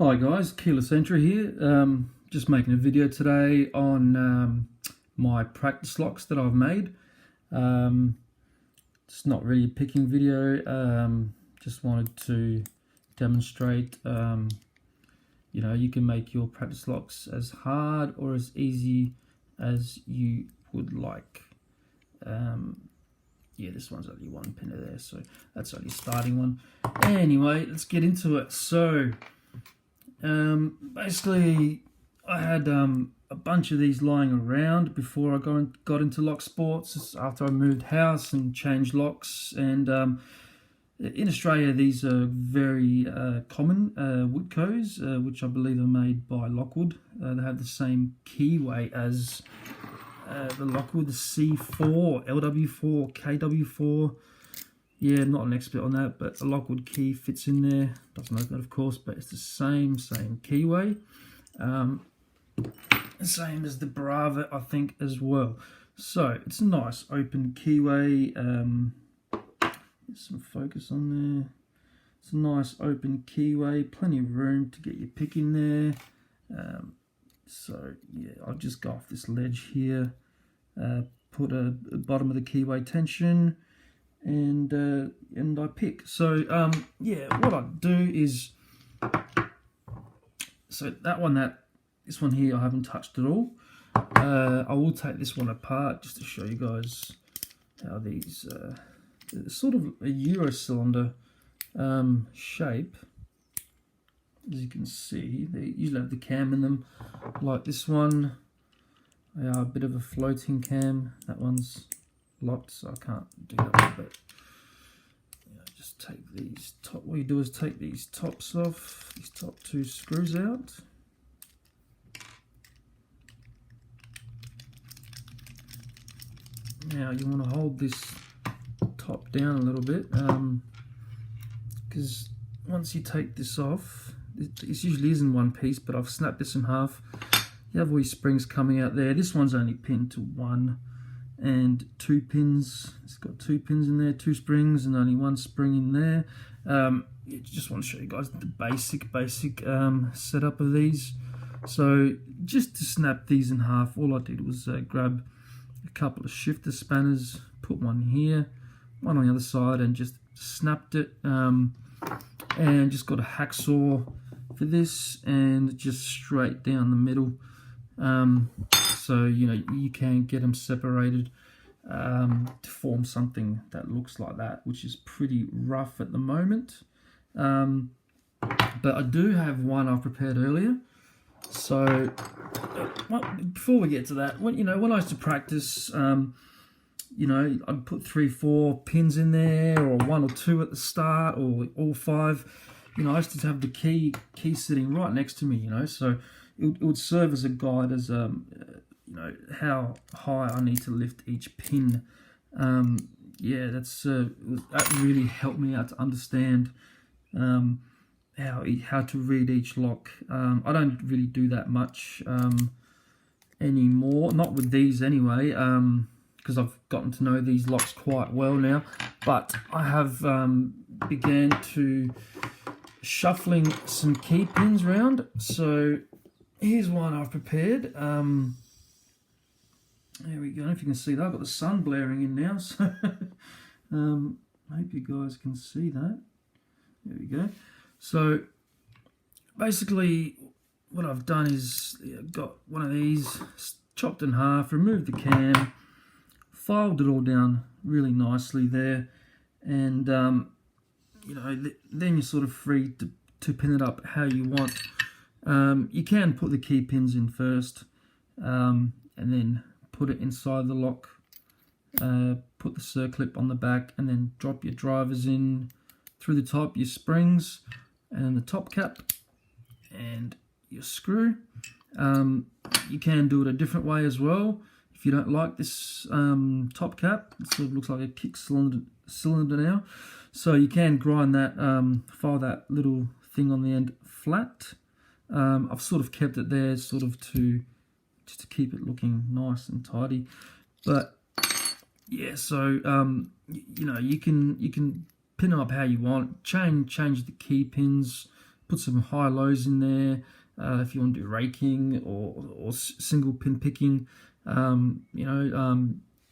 Hi guys, Keyless Entry here. Just making a video today on my practice locks that I've made. It's not really a picking video. Just wanted to demonstrate, you can make your practice locks as hard or as easy as you would like. Yeah, this one's only one pin there, so that's only starting one. Anyway, let's get into it. So basically I had a bunch of these lying around before I got into lock sports, after I moved house and changed locks. And in Australia these are very common, Woodcos, which I believe are made by Lockwood. They have the same keyway as the Lockwood, the C4, LW4, KW4. Yeah, not an expert on that, but the Lockwood key fits in there. Doesn't open it, of course, but it's the same keyway. Same as the Brava, I think, as well. So it's a nice open keyway. Get some focus on there. It's a nice open keyway, plenty of room to get your pick in there. So yeah, I'll just go off this ledge here, put a bottom of the keyway tension, and I pick. So yeah, what I do is, so this one here I haven't touched at all. I will take this one apart just to show you guys how these sort of a Euro cylinder shape. As you can see, they usually have the cam in them, like this one. They are a bit of a floating cam. That one's locked, so I can't do that one, but just take these top. What you do is take these tops off, these top two screws out. Now you want to hold this top down a little bit, because once you take this off, this usually is in one piece, but I've snapped this in half. You have all your springs coming out there. This one's only pinned to 1 and 2 pins. It's got 2 pins in there, 2 springs, and only 1 spring in there. Just want to show you guys the basic setup of these. So just to snap these in half, all I did was grab a couple of shifter spanners, put one here, one on the other side, and just snapped it. And just got a hacksaw for this, and just straight down the middle. So you can get them separated to form something that looks like that, which is pretty rough at the moment. But I do have one I prepared earlier. So before we get to that, when I used to practice, I'd put 3-4 pins in there, or 1 or 2 at the start, or all 5. I used to have the key sitting right next to me, so it would serve as a guide, as how high I need to lift each pin. Yeah, that really helped me out to understand how to read each lock. I don't really do that much anymore, not with these anyway, because I've gotten to know these locks quite well now. But I have began to shuffling some key pins around. So here's one I've prepared. There we go. If you can see that, I've got the sun blaring in now, so I hope you guys can see that. There we go. So basically what I've done is got one of these, chopped in half, removed the cam, filed it all down really nicely there, and then you're sort of free to pin it up how you want. You can put the key pins in first, and then put it inside the lock, put the circlip on the back, and then drop your drivers in through the top, your springs, and the top cap, and your screw. You can do it a different way as well. If you don't like this top cap, it sort of looks like a kick cylinder now. So you can grind that, file that little thing on the end flat. I've sort of kept it there just to keep it looking nice and tidy. But yeah, so you can pin them up how you want, change the key pins, put some high lows in there if you want to do raking or single pin picking.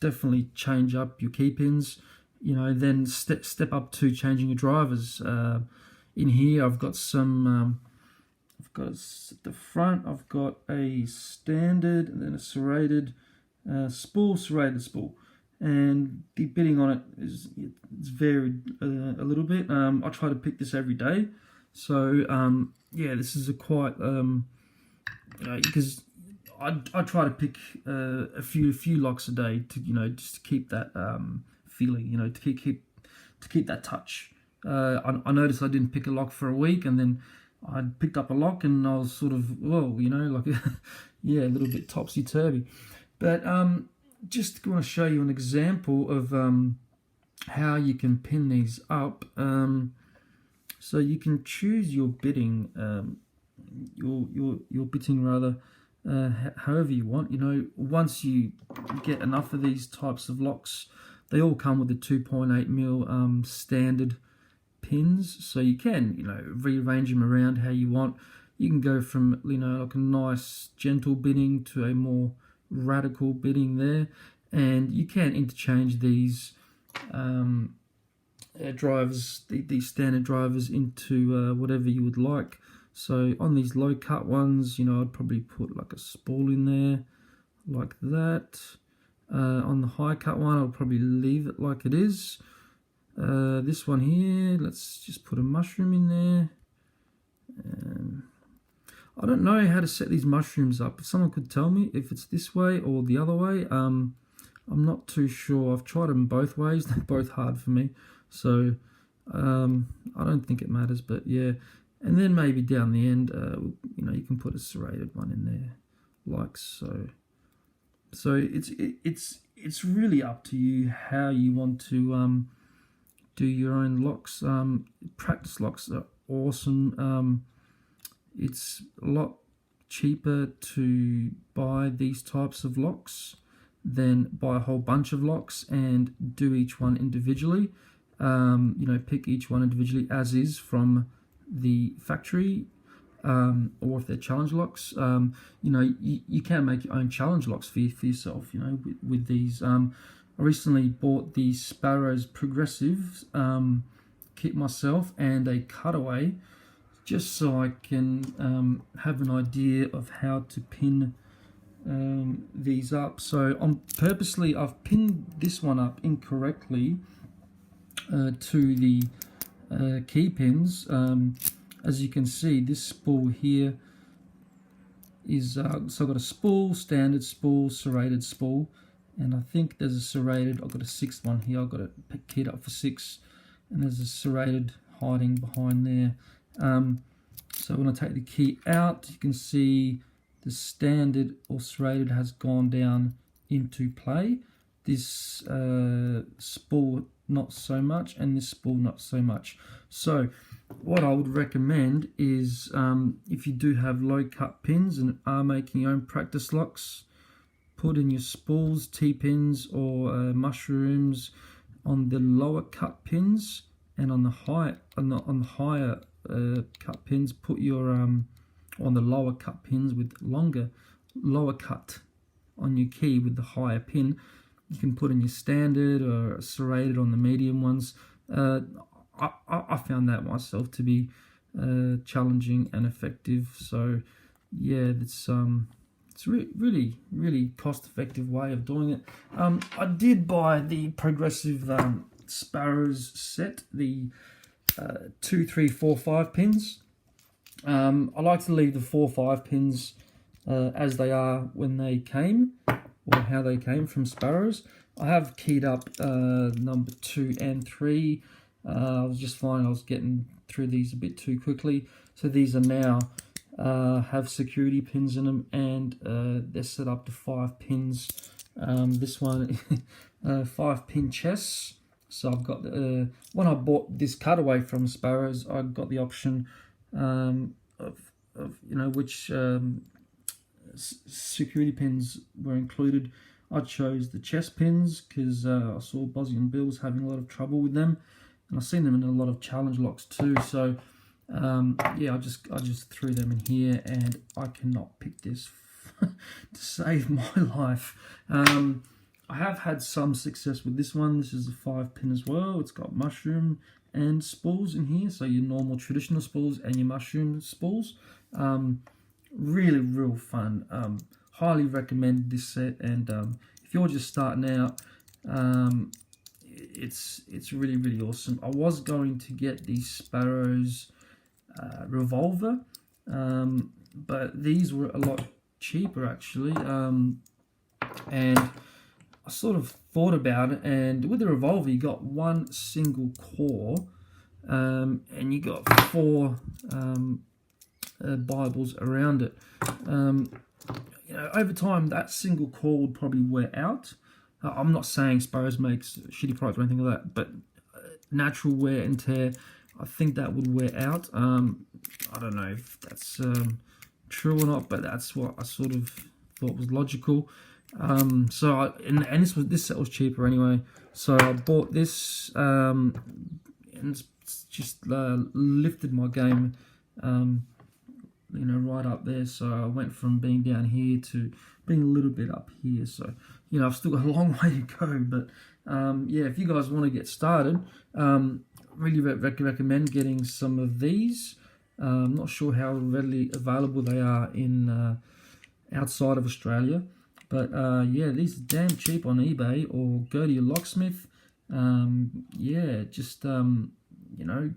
Definitely change up your key pins. Then step up to changing your drivers. In here, I've got some. I've got at the front. I've got a standard and then a serrated serrated spool, and the bitting on it it's varied a little bit. I try to pick this every day, so yeah, this is a quite because I try to pick a few locks a day to just to keep that feeling, to keep that touch. I noticed I didn't pick a lock for a week, and then I picked up a lock, and I was sort of like yeah, a little bit topsy-turvy. But just want to show you an example of how you can pin these up. So you can choose your bitting, your bitting rather, however you want. Once you get enough of these types of locks, they all come with the 2.8mm standard pins, so you can rearrange them around how you want. You can go from like a nice gentle bitting to a more radical bitting there, and you can interchange these drivers, these standard drivers, into whatever you would like. So on these low cut ones, I'd probably put like a spool in there like that. On the high cut one, I'll probably leave it like it is. This one here, let's just put a mushroom in there. I don't know how to set these mushrooms up. If someone could tell me if it's this way or the other way, I'm not too sure. I've tried them both ways. They're both hard for me, so I don't think it matters. But yeah, and then maybe down the end, you can put a serrated one in there, like so. So it's really up to you how you want to do your own locks. Practice locks are awesome. It's a lot cheaper to buy these types of locks than buy a whole bunch of locks and do each one individually. Pick each one individually as is from the factory, or if they're challenge locks. You can make your own challenge locks for yourself. With these. I recently bought the Sparrows Progressive kit myself and a cutaway, just so I can have an idea of how to pin these up. So purposely I've pinned this one up incorrectly to the key pins. As you can see, this spool here is so I've got a spool, standard spool, serrated spool, and I think there's a serrated. I've got a sixth one here. I've got it keyed up for 6, and there's a serrated hiding behind there. So when I take the key out, you can see the standard or serrated has gone down into play. This spool not so much, and this spool not so much. So what I would recommend is if you do have low cut pins and are making your own practice locks, put in your spools, T-pins or mushrooms on the lower cut pins, and on the higher cut pins, put your on the lower cut pins with lower cut on your key with the higher pin. You can put in your standard or serrated on the medium ones. I found that myself to be challenging and effective. So yeah, it's really cost-effective way of doing it. I did buy the Progressive Sparrows set, the 2, 3, 4, 5 pins. I like to leave the 4, 5 pins as they are when they came, or how they came from Sparrows. I have keyed up number 2 and 3. I was just finding I was getting through these a bit too quickly. So these are now have security pins in them, and they're set up to 5 pins. This one, 5-pin chests. So I've got when I bought this cutaway from Sparrows, I got the option of which security pins were included. I chose the chest pins because I saw Bozzy and Bill was having a lot of trouble with them, and I've seen them in a lot of challenge locks too. So Yeah, I just threw them in here, and I cannot pick this to save my life. I have had some success with this one. This is a 5-pin as well. It's got mushroom and spools in here, so your normal traditional spools and your mushroom spools. Really real fun. Highly recommend this set, and if you're just starting out, it's really awesome. I was going to get the Sparrows revolver, but these were a lot cheaper actually, and I sort of thought about it, and with the revolver you got one single core, and you got 4 Bibles around it. You know, over time that single core would probably wear out. I'm not saying Sparrows makes shitty products or anything like that, but natural wear and tear, I think that would wear out. I don't know if that's true or not, but that's what I sort of thought was logical. So this set was cheaper anyway, so I bought this, and it's just lifted my game, you know, right up there. So I went from being down here to being a little bit up here. So, you know, I've still got a long way to go, but yeah, if you guys want to get started, really recommend getting some of these. I'm not sure how readily available they are in outside of Australia, but yeah, these are damn cheap on eBay, or go to your locksmith. Yeah, just you know,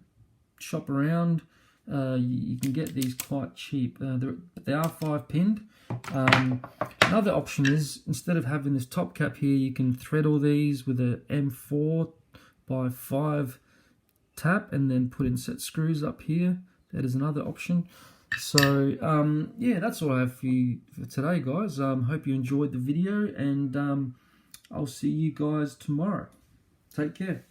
shop around. You can get these quite cheap. They are 5-pinned. Another option is, instead of having this top cap here, you can thread all these with a M4 by 5 tap, and then put in set screws up here. That is another option. So yeah, that's all I have for you for today, guys. Hope you enjoyed the video, and I'll see you guys tomorrow. Take care.